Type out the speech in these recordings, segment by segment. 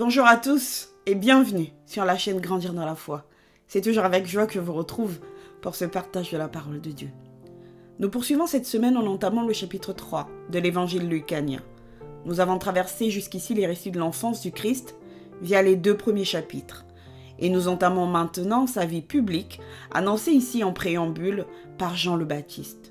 Bonjour à tous et bienvenue sur la chaîne Grandir dans la foi. C'est toujours avec joie que je vous retrouve pour ce partage de la parole de Dieu. Nous poursuivons cette semaine en entamant le chapitre 3 de l'évangile lucanien. Nous avons traversé jusqu'ici les récits de l'enfance du Christ via les 2 premiers chapitres. Et nous entamons maintenant sa vie publique, annoncée ici en préambule par Jean le Baptiste.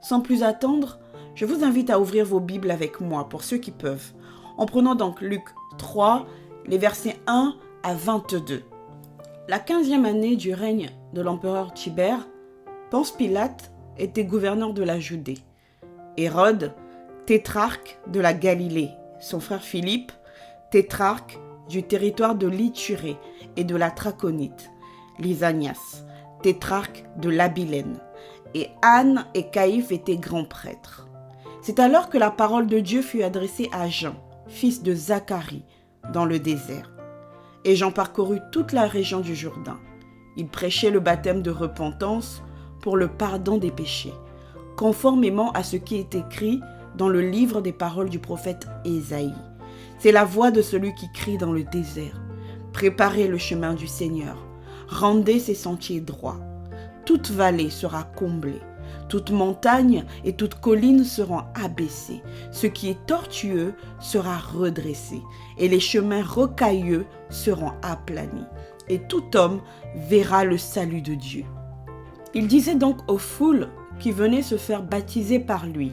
Sans plus attendre, je vous invite à ouvrir vos Bibles avec moi pour ceux qui peuvent, en prenant donc Luc 3, les versets 1 à 22. La 15e année du règne de l'empereur Tibère, Ponce Pilate était gouverneur de la Judée. Hérode, tétrarque de la Galilée, son frère Philippe, tétrarque du territoire de l'Ithurée et de la Traconite, Lysanias, tétrarque de l'Abilène, et Anne et Caïphe étaient grands prêtres. C'est alors que la parole de Dieu fut adressée à Jean, fils de Zacharie, dans le désert. Et Jean parcourut toute la région du Jourdain. Il prêchait le baptême de repentance pour le pardon des péchés, conformément à ce qui est écrit dans le livre des paroles du prophète Ésaïe. C'est la voix de celui qui crie dans le désert. Préparez le chemin du Seigneur, rendez ses sentiers droits. Toute vallée sera comblée. Toute montagne et toute colline seront abaissées. Ce qui est tortueux sera redressé, et les chemins rocailleux seront aplanis. Et tout homme verra le salut de Dieu. Il disait donc aux foules qui venaient se faire baptiser par lui: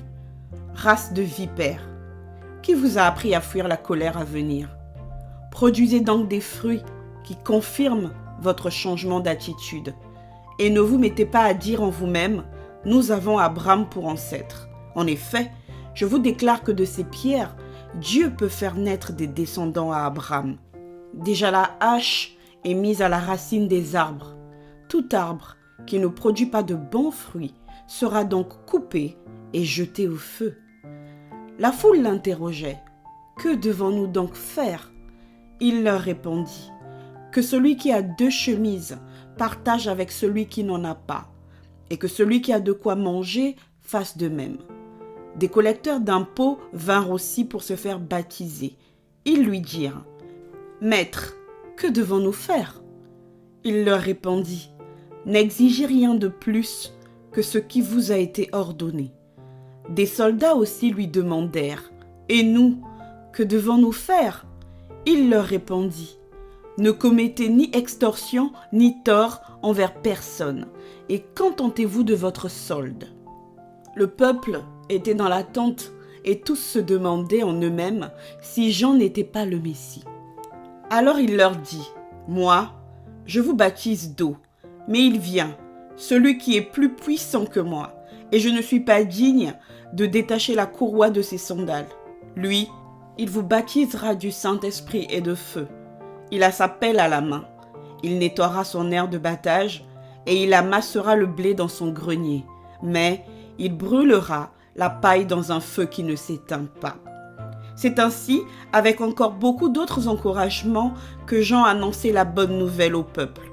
race de vipères, qui vous a appris à fuir la colère à venir? Produisez donc des fruits qui confirment votre changement d'attitude. Et ne vous mettez pas à dire en vous-même: nous avons Abraham pour ancêtre. En effet, je vous déclare que de ces pierres, Dieu peut faire naître des descendants à Abraham. Déjà la hache est mise à la racine des arbres. Tout arbre qui ne produit pas de bons fruits sera donc coupé et jeté au feu. La foule l'interrogeait: que devons-nous donc faire? Il leur répondit: que celui qui a 2 chemises partage avec celui qui n'en a pas, et que celui qui a de quoi manger fasse de même. Des collecteurs d'impôts vinrent aussi pour se faire baptiser. Ils lui dirent: Maître, que devons-nous faire? Il leur répondit: N'exigez rien de plus que ce qui vous a été ordonné. Des soldats aussi lui demandèrent: Et nous, que devons-nous faire? Il leur répondit: Ne commettez ni extorsion ni tort envers personne, et contentez-vous de votre solde. Le peuple était dans l'attente, et tous se demandaient en eux-mêmes si Jean n'était pas le Messie. Alors il leur dit: Moi, je vous baptise d'eau, mais il vient, celui qui est plus puissant que moi, et je ne suis pas digne de détacher la courroie de ses sandales. Lui, il vous baptisera du Saint-Esprit et de feu. Il a sa pelle à la main. Il nettoiera son aire de battage et il amassera le blé dans son grenier. Mais il brûlera la paille dans un feu qui ne s'éteint pas. C'est ainsi, avec encore beaucoup d'autres encouragements, que Jean annonçait la bonne nouvelle au peuple.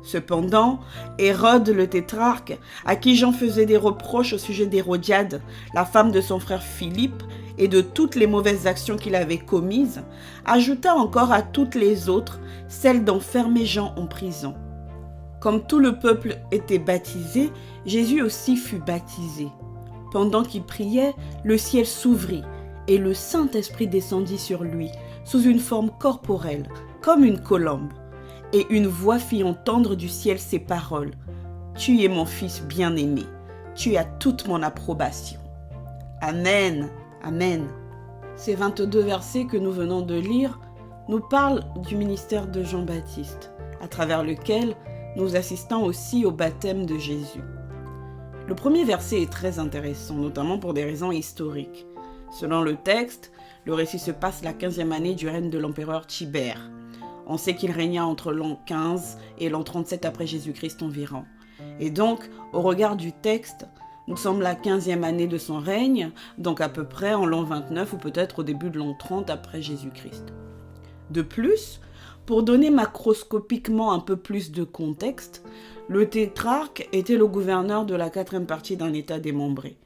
Cependant, Hérode le tétrarque, à qui Jean faisait des reproches au sujet d'Hérodiade, la femme de son frère Philippe, et de toutes les mauvaises actions qu'il avait commises, ajouta encore à toutes les autres celle d'enfermer Jean en prison. Comme tout le peuple était baptisé, Jésus aussi fut baptisé. Pendant qu'il priait, le ciel s'ouvrit et le Saint-Esprit descendit sur lui sous une forme corporelle, comme une colombe. Et une voix fit entendre du ciel ces paroles: Tu es mon Fils bien-aimé, tu as toute mon approbation. Amen. Amen. Ces 22 versets que nous venons de lire nous parlent du ministère de Jean-Baptiste, à travers lequel nous assistons aussi au baptême de Jésus. Le premier verset est très intéressant, notamment pour des raisons historiques. Selon le texte, le récit se passe la 15e année du règne de l'empereur Tibère. On sait qu'il régna entre l'an 15 et l'an 37 après Jésus-Christ environ. Et donc, au regard du texte, nous sommes la 15e année de son règne, donc à peu près en l'an 29 ou peut-être au début de l'an 30 après Jésus-Christ. De plus, pour donner macroscopiquement un peu plus de contexte, le tétrarque était le gouverneur de la 4e partie d'un État démembré.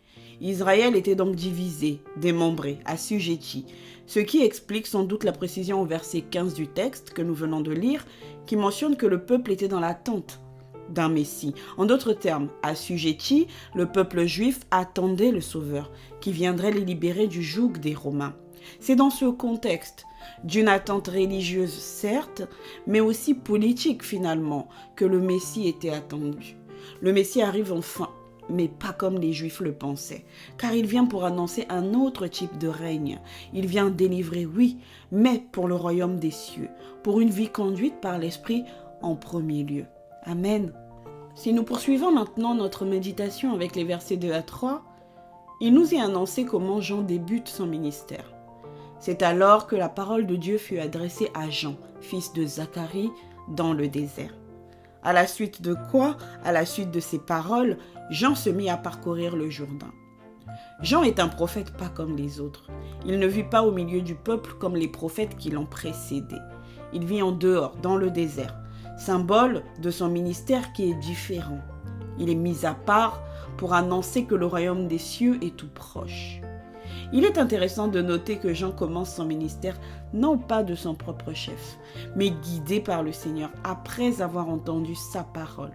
Israël était donc divisé, démembré, assujetti, ce qui explique sans doute la précision au verset 15 du texte que nous venons de lire, qui mentionne que le peuple était dans l'attente d'un Messie. En d'autres termes, assujetti, le peuple juif attendait le Sauveur, qui viendrait les libérer du joug des Romains. C'est dans ce contexte d'une attente religieuse certes, mais aussi politique finalement, que le Messie était attendu. Le Messie arrive enfin, mais pas comme les Juifs le pensaient, car il vient pour annoncer un autre type de règne. Il vient délivrer, oui, mais pour le royaume des cieux, pour une vie conduite par l'Esprit en premier lieu. Amen. Si nous poursuivons maintenant notre méditation avec les versets 2 à 3, il nous est annoncé comment Jean débute son ministère. C'est alors que la parole de Dieu fut adressée à Jean, fils de Zacharie, dans le désert. À la suite de quoi, à la suite de ces paroles, Jean se mit à parcourir le Jourdain. Jean est un prophète pas comme les autres. Il ne vit pas au milieu du peuple comme les prophètes qui l'ont précédé. Il vit en dehors, dans le désert, symbole de son ministère qui est différent. Il est mis à part pour annoncer que le royaume des cieux est tout proche. Il est intéressant de noter que Jean commence son ministère non pas de son propre chef, mais guidé par le Seigneur après avoir entendu sa parole.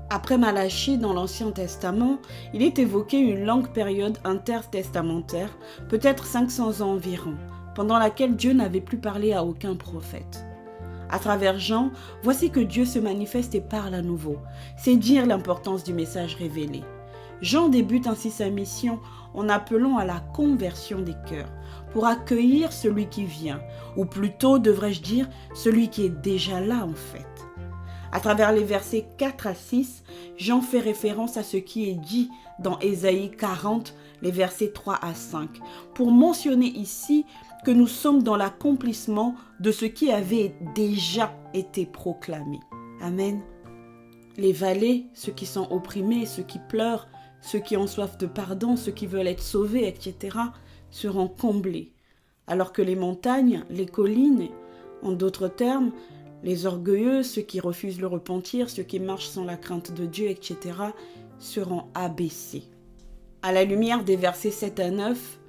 Après Malachie dans l'Ancien Testament, il est évoqué une longue période intertestamentaire, peut-être 500 ans environ, pendant laquelle Dieu n'avait plus parlé à aucun prophète. À travers Jean, voici que Dieu se manifeste et parle à nouveau. C'est dire l'importance du message révélé. Jean débute ainsi sa mission en appelant à la conversion des cœurs, pour accueillir celui qui vient, ou plutôt, devrais-je dire, celui qui est déjà là en fait. À travers les versets 4 à 6, Jean fait référence à ce qui est dit dans Ésaïe 40, les versets 3 à 5, pour mentionner ici que nous sommes dans l'accomplissement de ce qui avait déjà été proclamé. Amen. Les vallées, ceux qui sont opprimés, ceux qui pleurent, ceux qui ont soif de pardon, ceux qui veulent être sauvés, etc., seront comblés, alors que les montagnes, les collines, en d'autres termes, les orgueilleux, ceux qui refusent le repentir, ceux qui marchent sans la crainte de Dieu, etc., seront abaissés. À la lumière des versets 7 à 9,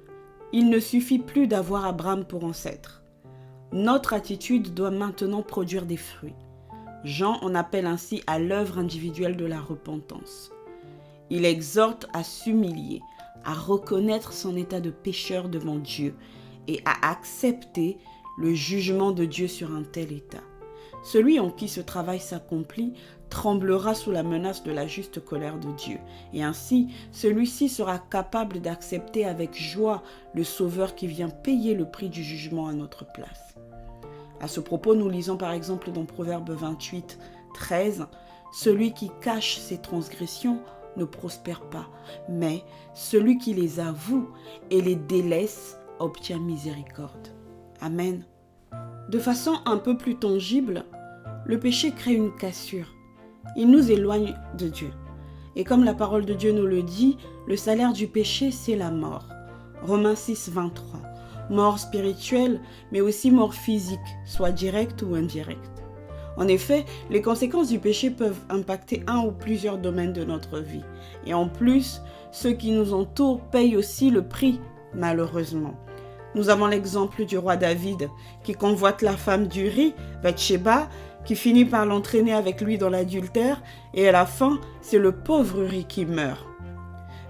il ne suffit plus d'avoir Abraham pour ancêtre. Notre attitude doit maintenant produire des fruits. Jean en appelle ainsi à l'œuvre individuelle de la repentance. Il exhorte à s'humilier, à reconnaître son état de pécheur devant Dieu et à accepter le jugement de Dieu sur un tel état. Celui en qui ce travail s'accomplit tremblera sous la menace de la juste colère de Dieu. Et ainsi, celui-ci sera capable d'accepter avec joie le Sauveur qui vient payer le prix du jugement à notre place. À ce propos, nous lisons par exemple dans Proverbe 28, 13, « Celui qui cache ses transgressions ne prospère pas, mais celui qui les avoue et les délaisse obtient miséricorde. » Amen. De façon un peu plus tangible, le péché crée une cassure. Il nous éloigne de Dieu. Et comme la parole de Dieu nous le dit, le salaire du péché, c'est la mort. Romains 6, 23. Mort spirituelle, mais aussi mort physique, soit directe ou indirecte. En effet, les conséquences du péché peuvent impacter un ou plusieurs domaines de notre vie. Et en plus, ceux qui nous entourent payent aussi le prix, malheureusement. Nous avons l'exemple du roi David, qui convoite la femme d'Uri, Bathsheba, qui finit par l'entraîner avec lui dans l'adultère, et à la fin, c'est le pauvre Uri qui meurt.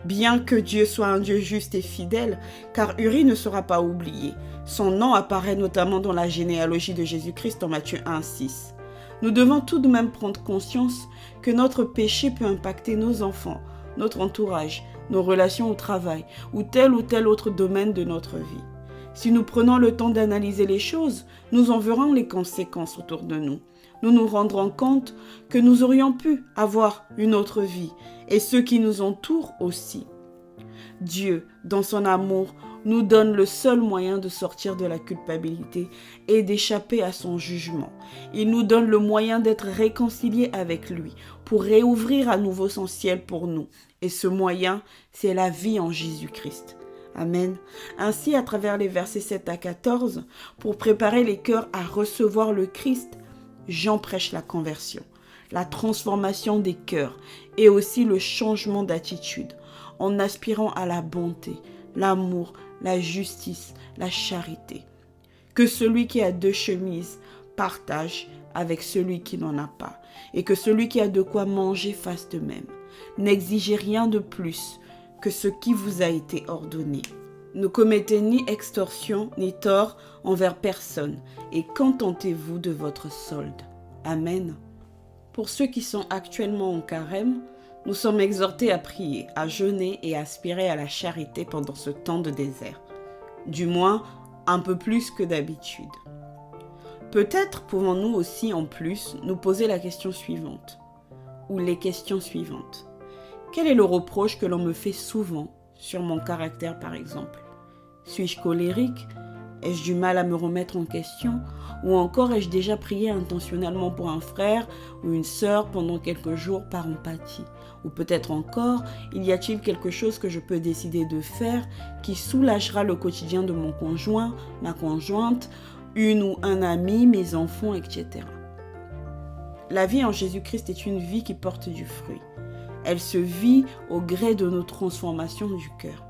Bien que Dieu soit un Dieu juste et fidèle, car Uri ne sera pas oublié. Son nom apparaît notamment dans la généalogie de Jésus-Christ en Matthieu 1, 6. Nous devons tout de même prendre conscience que notre péché peut impacter nos enfants, notre entourage, nos relations au travail ou tel autre domaine de notre vie. Si nous prenons le temps d'analyser les choses, nous en verrons les conséquences autour de nous. Nous nous rendrons compte que nous aurions pu avoir une autre vie et ceux qui nous entourent aussi. Dieu, dans son amour, nous donne le seul moyen de sortir de la culpabilité et d'échapper à son jugement. Il nous donne le moyen d'être réconciliés avec lui pour réouvrir à nouveau son ciel pour nous. Et ce moyen, c'est la vie en Jésus-Christ. Amen. Ainsi, à travers les versets 7 à 14, pour préparer les cœurs à recevoir le Christ, Jean prêche la conversion, la transformation des cœurs et aussi le changement d'attitude, en aspirant à la bonté, l'amour, la justice, la charité. Que celui qui a 2 chemises partage avec celui qui n'en a pas, et que celui qui a de quoi manger fasse de même. N'exigez rien de plus que ce qui vous a été ordonné. Ne commettez ni extorsion ni tort envers personne, et contentez-vous de votre solde. Amen. Pour ceux qui sont actuellement en carême, nous sommes exhortés à prier, à jeûner et à aspirer à la charité pendant ce temps de désert. Du moins, un peu plus que d'habitude. Peut-être pouvons-nous aussi, en plus, nous poser la question suivante, ou les questions suivantes. Quel est le reproche que l'on me fait souvent sur mon caractère, par exemple? Suis-je colérique? Ai-je du mal à me remettre en question? Ou encore ai-je déjà prié intentionnellement pour un frère ou une sœur pendant quelques jours par empathie? Ou peut-être encore, y a-t-il quelque chose que je peux décider de faire qui soulagera le quotidien de mon conjoint, ma conjointe, une ou un ami, mes enfants, etc. La vie en Jésus-Christ est une vie qui porte du fruit. Elle se vit au gré de nos transformations du cœur.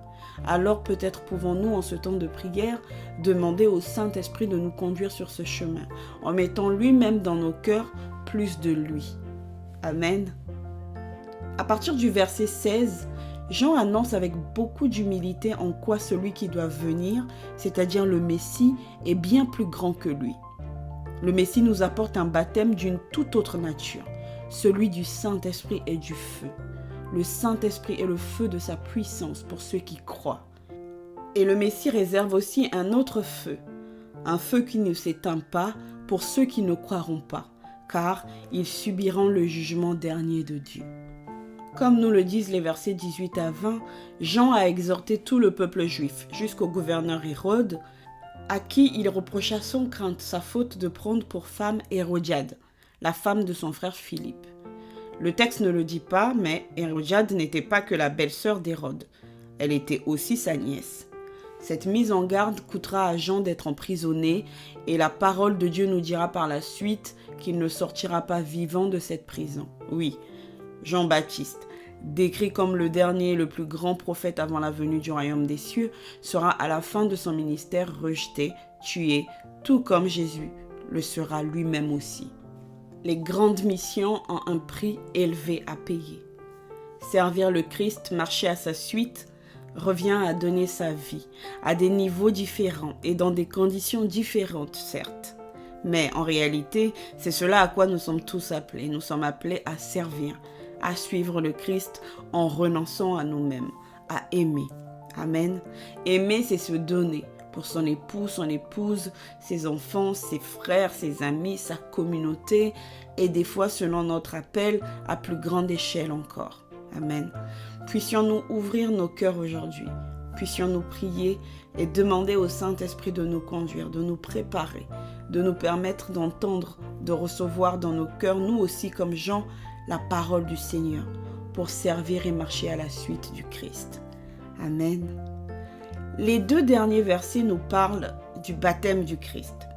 Alors peut-être pouvons-nous, en ce temps de prière, demander au Saint-Esprit de nous conduire sur ce chemin, en mettant lui-même dans nos cœurs plus de lui. Amen. À partir du verset 16, Jean annonce avec beaucoup d'humilité en quoi celui qui doit venir, c'est-à-dire le Messie, est bien plus grand que lui. Le Messie nous apporte un baptême d'une toute autre nature, celui du Saint-Esprit et du feu. Le Saint-Esprit est le feu de sa puissance pour ceux qui croient. Et le Messie réserve aussi un autre feu, un feu qui ne s'éteint pas pour ceux qui ne croiront pas, car ils subiront le jugement dernier de Dieu. Comme nous le disent les versets 18 à 20, Jean a exhorté tout le peuple juif, jusqu'au gouverneur Hérode, à qui il reprocha sans crainte sa faute de prendre pour femme Hérodiade, la femme de son frère Philippe. Le texte ne le dit pas, mais Hérodiade n'était pas que la belle-sœur d'Hérode. Elle était aussi sa nièce. Cette mise en garde coûtera à Jean d'être emprisonné, et la parole de Dieu nous dira par la suite qu'il ne sortira pas vivant de cette prison. Oui, Jean-Baptiste, décrit comme le dernier et le plus grand prophète avant la venue du royaume des cieux, sera à la fin de son ministère rejeté, tué, tout comme Jésus le sera lui-même aussi. Les grandes missions ont un prix élevé à payer. Servir le Christ, marcher à sa suite, revient à donner sa vie, à des niveaux différents et dans des conditions différentes, certes. Mais en réalité, c'est cela à quoi nous sommes tous appelés. Nous sommes appelés à servir, à suivre le Christ en renonçant à nous-mêmes, à aimer. Amen. Aimer, c'est se donner pour son époux, son épouse, ses enfants, ses frères, ses amis, sa communauté, et des fois, selon notre appel, à plus grande échelle encore. Amen. Puissions-nous ouvrir nos cœurs aujourd'hui. Puissions-nous prier et demander au Saint-Esprit de nous conduire, de nous préparer, de nous permettre d'entendre, de recevoir dans nos cœurs, nous aussi comme Jean, la parole du Seigneur, pour servir et marcher à la suite du Christ. Amen. Les 2 derniers versets nous parlent du baptême du Christ.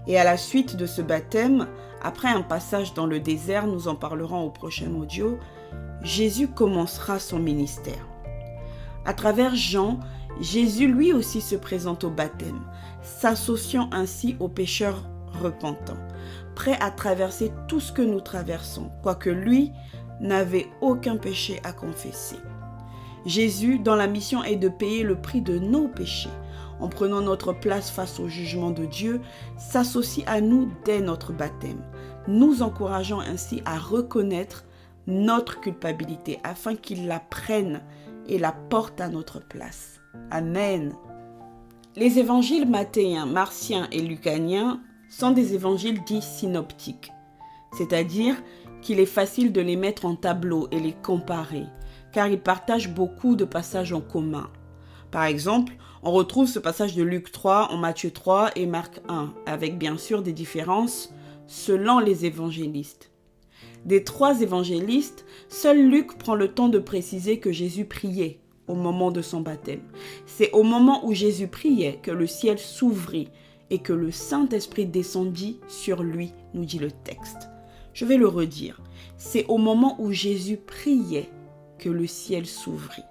Et à la suite de ce baptême, après un passage dans le désert, nous en parlerons au prochain audio, Jésus commencera son ministère. À travers Jean, Jésus lui aussi se présente au baptême, s'associant ainsi aux pécheurs repentants, prêt à traverser tout ce que nous traversons, quoique lui n'avait aucun péché à confesser. Jésus, dont la mission est de payer le prix de nos péchés, en prenant notre place face au jugement de Dieu, s'associe à nous dès notre baptême, nous encourageant ainsi à reconnaître notre culpabilité afin qu'il la prenne et la porte à notre place. Amen. Les évangiles mathéens, marciens et lucaniens sont des évangiles dits synoptiques, c'est-à-dire qu'il est facile de les mettre en tableau et les comparer, car ils partagent beaucoup de passages en commun. Par exemple, on retrouve ce passage de Luc 3 en Matthieu 3 et Marc 1, avec bien sûr des différences selon les évangélistes. Des 3 évangélistes, seul Luc prend le temps de préciser que Jésus priait au moment de son baptême. C'est au moment où Jésus priait que le ciel s'ouvrit et que le Saint-Esprit descendit sur lui, nous dit le texte. Je vais le redire. C'est au moment où Jésus priait que le ciel s'ouvrit.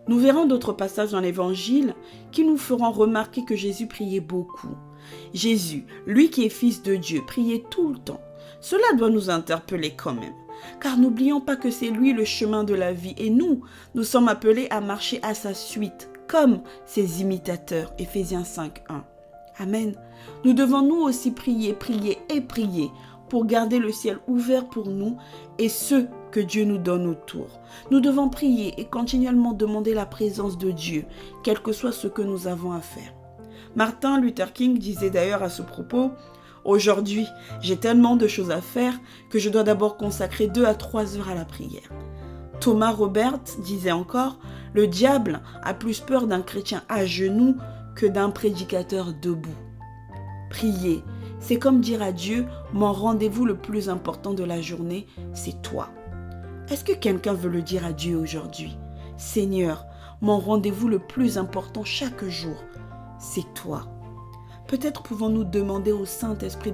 Nous verrons d'autres passages dans l'Évangile qui nous feront remarquer que Jésus priait beaucoup. Jésus, lui qui est fils de Dieu, priait tout le temps. Cela doit nous interpeller quand même, car n'oublions pas que c'est lui le chemin de la vie et nous sommes appelés à marcher à sa suite, comme ses imitateurs. Éphésiens 5:1. Amen. Nous devons nous aussi prier, prier et prier pour garder le ciel ouvert pour nous et ceux que Dieu nous donne autour. Nous devons prier et continuellement demander la présence de Dieu, quel que soit ce que nous avons à faire. Martin Luther King disait d'ailleurs à ce propos: « Aujourd'hui, j'ai tellement de choses à faire que je dois d'abord consacrer 2 à 3 heures à la prière. » Thomas Roberts disait encore: « Le diable a plus peur d'un chrétien à genoux que d'un prédicateur debout. » Prier, c'est comme dire à Dieu: « Mon rendez-vous le plus important de la journée, c'est toi. » Est-ce que quelqu'un veut le dire à Dieu aujourd'hui? « Seigneur, mon rendez-vous le plus important chaque jour, c'est toi. » Peut-être pouvons-nous demander au Saint-Esprit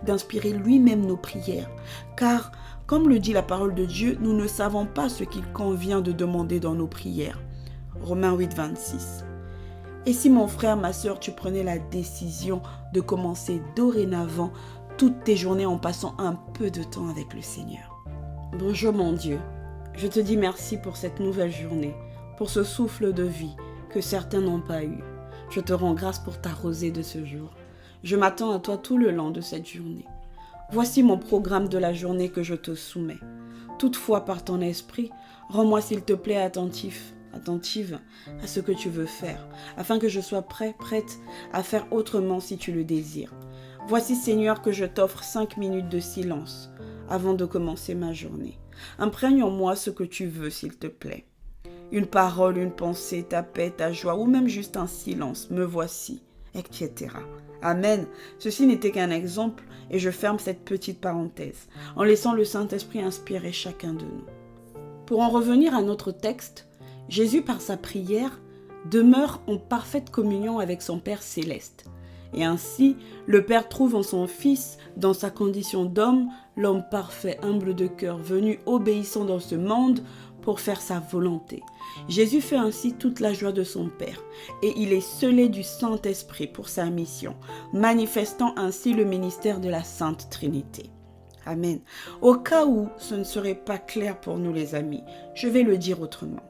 d'inspirer lui-même nos prières, car, comme le dit la parole de Dieu, nous ne savons pas ce qu'il convient de demander dans nos prières. Romains 8:26. Et si mon frère, ma sœur, tu prenais la décision de commencer dorénavant toutes tes journées en passant un peu de temps avec le Seigneur. Bonjour mon Dieu, je te dis merci pour cette nouvelle journée, pour ce souffle de vie que certains n'ont pas eu. Je te rends grâce pour ta rosée de ce jour. Je m'attends à toi tout le long de cette journée. Voici mon programme de la journée que je te soumets. Toutefois, par ton esprit, rends-moi s'il te plaît attentive à ce que tu veux faire, afin que je sois prête à faire autrement si tu le désires. Voici, Seigneur, que je t'offre 5 minutes de silence avant de commencer ma journée. Imprègne en moi ce que tu veux, s'il te plaît. Une parole, une pensée, ta paix, ta joie, ou même juste un silence, me voici, etc. Amen. Ceci n'était qu'un exemple et je ferme cette petite parenthèse en laissant le Saint-Esprit inspirer chacun de nous. Pour en revenir à notre texte, Jésus, par sa prière, demeure en parfaite communion avec son Père céleste. Et ainsi, le Père trouve en son Fils, dans sa condition d'homme, l'homme parfait, humble de cœur, venu obéissant dans ce monde pour faire sa volonté. Jésus fait ainsi toute la joie de son Père, et il est scellé du Saint-Esprit pour sa mission, manifestant ainsi le ministère de la Sainte Trinité. Amen. Au cas où ce ne serait pas clair pour nous les amis, je vais le dire autrement.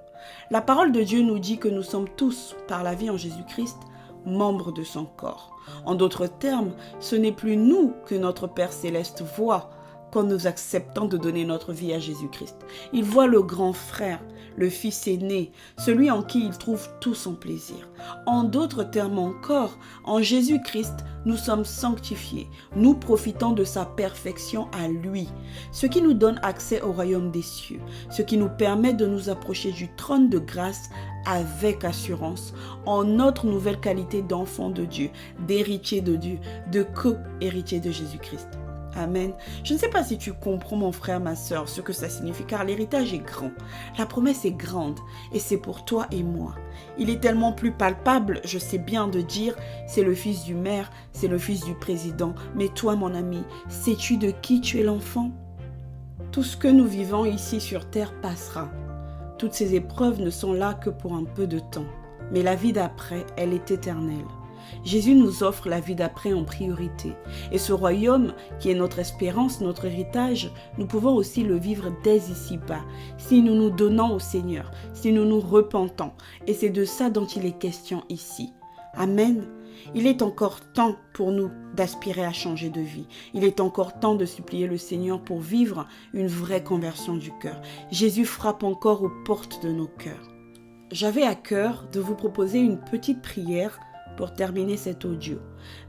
La parole de Dieu nous dit que nous sommes tous, par la vie en Jésus-Christ, membres de son corps. En d'autres termes, ce n'est plus nous que notre Père céleste voit quand nous acceptons de donner notre vie à Jésus-Christ. Il voit le grand frère, le fils aîné, celui en qui il trouve tout son plaisir. En d'autres termes encore, en Jésus-Christ, nous sommes sanctifiés. Nous profitons de sa perfection à lui, ce qui nous donne accès au royaume des cieux, ce qui nous permet de nous approcher du trône de grâce avec assurance, en notre nouvelle qualité d'enfant de Dieu, d'héritier de Dieu, de co-héritier de Jésus-Christ. Amen. Je ne sais pas si tu comprends, mon frère, ma sœur, ce que ça signifie, car l'héritage est grand. La promesse est grande, et c'est pour toi et moi. Il est tellement plus palpable, je sais bien de dire, c'est le fils du maire, c'est le fils du président. Mais toi, mon ami, sais-tu de qui tu es l'enfant? Tout ce que nous vivons ici sur terre passera. Toutes ces épreuves ne sont là que pour un peu de temps. Mais la vie d'après, elle est éternelle. Jésus nous offre la vie d'après en priorité. Et ce royaume, qui est notre espérance, notre héritage, nous pouvons aussi le vivre dès ici-bas, si nous nous donnons au Seigneur, si nous nous repentons. Et c'est de ça dont il est question ici. Amen. Il est encore temps pour nous d'aspirer à changer de vie. Il est encore temps de supplier le Seigneur pour vivre une vraie conversion du cœur. Jésus frappe encore aux portes de nos cœurs. J'avais à cœur de vous proposer une petite prière pour terminer cet audio.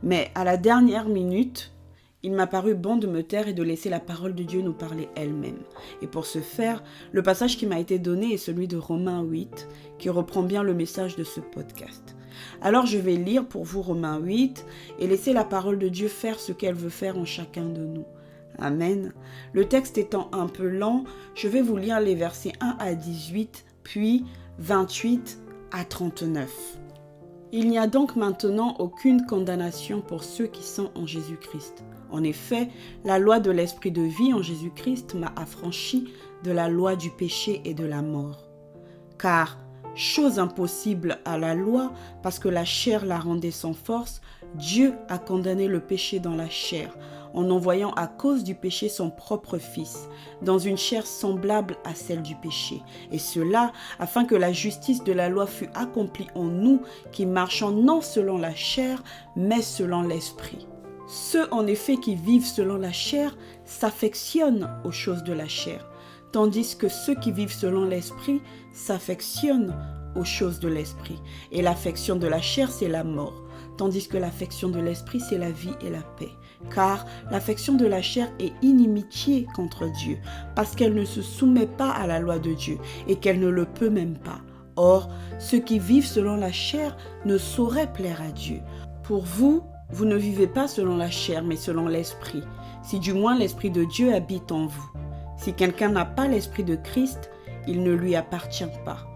Mais à la dernière minute, il m'a paru bon de me taire et de laisser la parole de Dieu nous parler elle-même. Et pour ce faire, le passage qui m'a été donné est celui de Romains 8, qui reprend bien le message de ce podcast. Alors je vais lire pour vous Romains 8 et laisser la parole de Dieu faire ce qu'elle veut faire en chacun de nous. Amen. Le texte étant un peu lent, je vais vous lire les versets 1 à 18, puis 28 à 39. Il n'y a donc maintenant aucune condamnation pour ceux qui sont en Jésus-Christ. En effet, la loi de l'esprit de vie en Jésus-Christ m'a affranchi de la loi du péché et de la mort. Car chose impossible à la loi parce que la chair la rendait sans force, Dieu a condamné le péché dans la chair, en envoyant à cause du péché son propre Fils, dans une chair semblable à celle du péché. Et cela, afin que la justice de la loi fût accomplie en nous, qui marchons non selon la chair, mais selon l'Esprit. Ceux en effet qui vivent selon la chair s'affectionnent aux choses de la chair, tandis que ceux qui vivent selon l'Esprit s'affectionnent aux choses de l'Esprit. Et l'affection de la chair, c'est la mort, tandis que l'affection de l'Esprit, c'est la vie et la paix. Car l'affection de la chair est inimitié contre Dieu, parce qu'elle ne se soumet pas à la loi de Dieu et qu'elle ne le peut même pas. Or, ceux qui vivent selon la chair ne sauraient plaire à Dieu. Pour vous, vous ne vivez pas selon la chair, mais selon l'Esprit, si du moins l'Esprit de Dieu habite en vous. Si quelqu'un n'a pas l'Esprit de Christ, il ne lui appartient pas.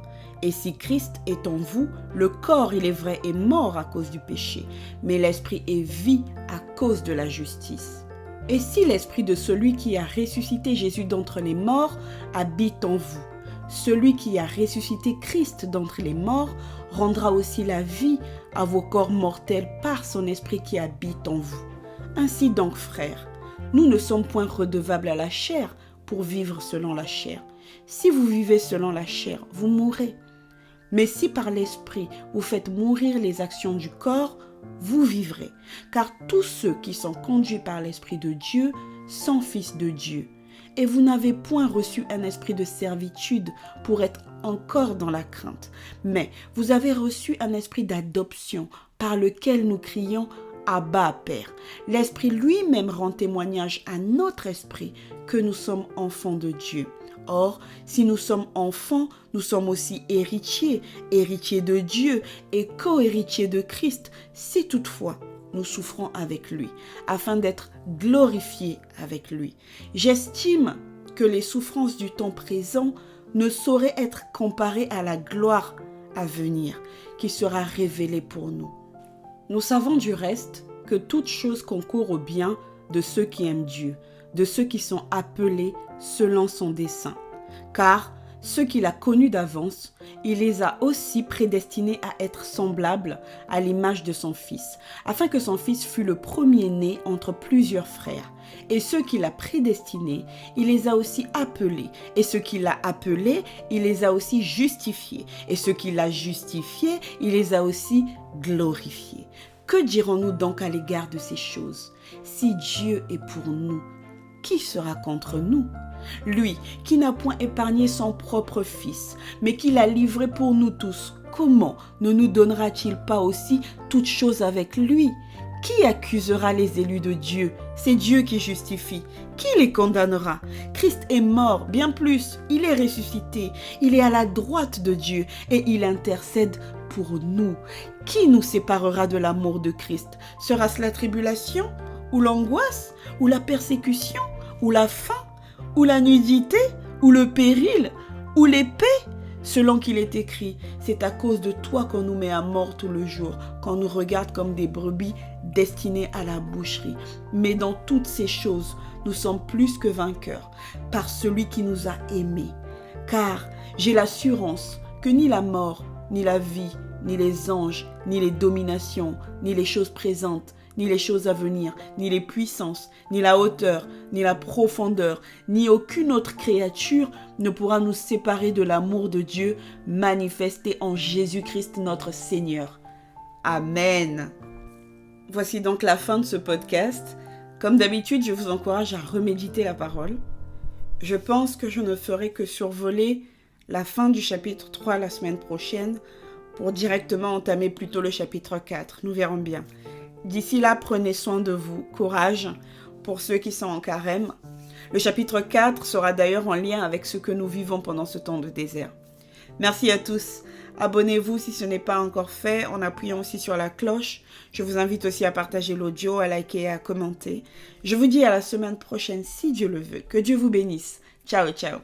Et si Christ est en vous, le corps, il est vrai, est mort à cause du péché, mais l'Esprit est vie à cause de la justice. Et si l'Esprit de celui qui a ressuscité Jésus d'entre les morts habite en vous, celui qui a ressuscité Christ d'entre les morts rendra aussi la vie à vos corps mortels par son Esprit qui habite en vous. Ainsi donc, frères, nous ne sommes point redevables à la chair pour vivre selon la chair. Si vous vivez selon la chair, vous mourrez. Mais si par l'Esprit vous faites mourir les actions du corps, vous vivrez. Car tous ceux qui sont conduits par l'Esprit de Dieu sont fils de Dieu. Et vous n'avez point reçu un esprit de servitude pour être encore dans la crainte, mais vous avez reçu un esprit d'adoption par lequel nous crions « Abba, Père ». L'Esprit lui-même rend témoignage à notre esprit que nous sommes enfants de Dieu. Or, si nous sommes enfants, nous sommes aussi héritiers, héritiers de Dieu et co-héritiers de Christ, si toutefois nous souffrons avec lui, afin d'être glorifiés avec lui. J'estime que les souffrances du temps présent ne sauraient être comparées à la gloire à venir, qui sera révélée pour nous. Nous savons du reste que toute chose concourt au bien de ceux qui aiment Dieu, de ceux qui sont appelés selon son dessein. Car ceux qu'il a connus d'avance, il les a aussi prédestinés à être semblables à l'image de son Fils, afin que son Fils fût le premier-né entre plusieurs frères. Et ceux qu'il a prédestinés, il les a aussi appelés. Et ceux qu'il a appelés, il les a aussi justifiés. Et ceux qu'il a justifiés, il les a aussi glorifiés. Que dirons-nous donc à l'égard de ces choses? Si Dieu est pour nous, qui sera contre nous? Lui qui n'a point épargné son propre Fils, mais qui l'a livré pour nous tous, comment ne nous donnera-t-il pas aussi toutes choses avec lui? Qui accusera les élus de Dieu? C'est Dieu qui justifie. Qui les condamnera? Christ est mort, bien plus, il est ressuscité, il est à la droite de Dieu et il intercède pour nous. Qui nous séparera de l'amour de Christ? Sera-ce la tribulation, ou l'angoisse, ou la persécution, ou la faim, ou la nudité, ou le péril, ou l'épée? Selon qu'il est écrit, c'est à cause de toi qu'on nous met à mort tout le jour, qu'on nous regarde comme des brebis destinées à la boucherie. Mais dans toutes ces choses, nous sommes plus que vainqueurs, par celui qui nous a aimés. Car j'ai l'assurance que ni la mort, ni la vie, ni les anges, ni les dominations, ni les choses présentes, ni les choses à venir, ni les puissances, ni la hauteur, ni la profondeur, ni aucune autre créature ne pourra nous séparer de l'amour de Dieu manifesté en Jésus-Christ notre Seigneur. Amen. Voici donc la fin de ce podcast. Comme d'habitude, je vous encourage à reméditer la parole. Je pense que je ne ferai que survoler la fin du chapitre 3 la semaine prochaine pour directement entamer plutôt le chapitre 4. Nous verrons bien. D'ici là, prenez soin de vous. Courage pour ceux qui sont en carême. Le chapitre 4 sera d'ailleurs en lien avec ce que nous vivons pendant ce temps de désert. Merci à tous. Abonnez-vous si ce n'est pas encore fait en appuyant aussi sur la cloche. Je vous invite aussi à partager l'audio, à liker et à commenter. Je vous dis à la semaine prochaine si Dieu le veut. Que Dieu vous bénisse. Ciao, ciao.